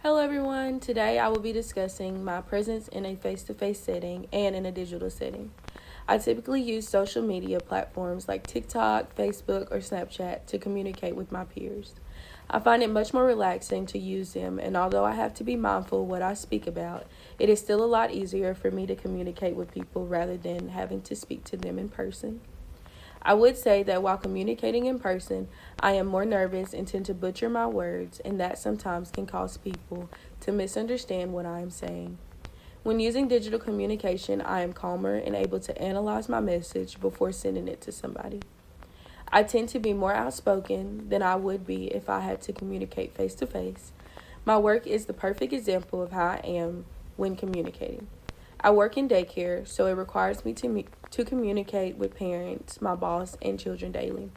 Hello, everyone. Today I will be discussing my presence in a face to face setting and in a digital setting. I typically use social media platforms like TikTok, Facebook, or Snapchat to communicate with my peers. I find it much more relaxing to use them, and although I have to be mindful what I speak about, it is still a lot easier for me to communicate with people rather than having to speak to them in person. I would say that while communicating in person, I am more nervous and tend to butcher my words, and that sometimes can cause people to misunderstand what I am saying. When using digital communication, I am calmer and able to analyze my message before sending it to somebody. I tend to be more outspoken than I would be if I had to communicate face to face. My work is the perfect example of how I am when communicating. I work in daycare, so it requires me to communicate with parents, my boss, and children daily.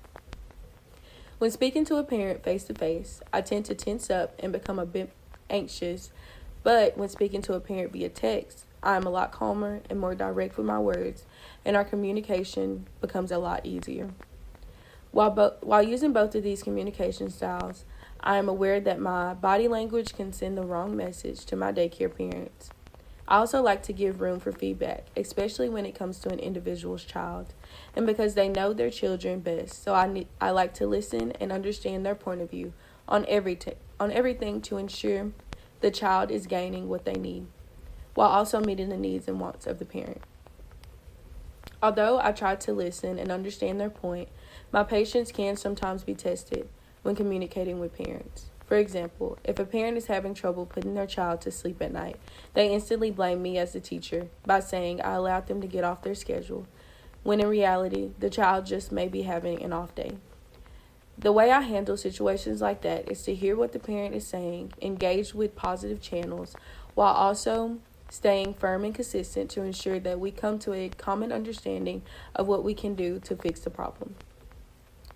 When speaking to a parent face to face, I tend to tense up and become a bit anxious, but when speaking to a parent via text, I am a lot calmer and more direct with my words, and our communication becomes a lot easier. While using both of these communication styles, I am aware that my body language can send the wrong message to my daycare parents. I also like to give room for feedback, especially when it comes to an individual's child, and because they know their children best. So I like to listen and understand their point of view on everything to ensure the child is gaining what they need, while also meeting the needs and wants of the parent. Although I try to listen and understand their point, my patience can sometimes be tested when communicating with parents. For example, if a parent is having trouble putting their child to sleep at night, they instantly blame me as the teacher by saying I allowed them to get off their schedule, when in reality, the child just may be having an off day. The way I handle situations like that is to hear what the parent is saying, engage with positive channels, while also staying firm and consistent to ensure that we come to a common understanding of what we can do to fix the problem.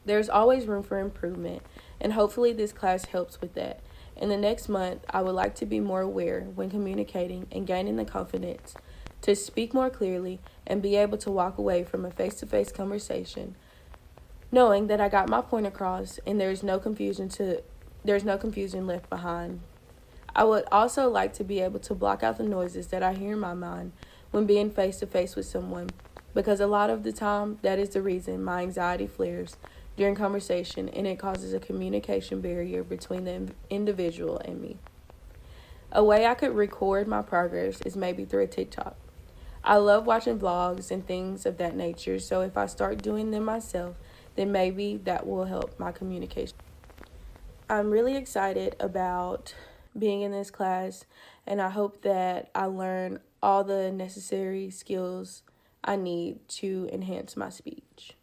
There's always room for improvement, and hopefully, this class helps with that. In the next month, I would like to be more aware when communicating and gaining the confidence to speak more clearly and be able to walk away from a face to face conversation knowing that I got my point across and there's no confusion left behind. I would also like to be able to block out the noises that I hear in my mind when being face to face with someone, because a lot of the time that is the reason my anxiety flares during conversation and it causes a communication barrier between the individual and me. A way I could record my progress is maybe through a TikTok. I love watching vlogs and things of that nature, so if I start doing them myself, then maybe that will help my communication. I'm really excited about being in this class, and I hope that I learn all the necessary skills I need to enhance my speech.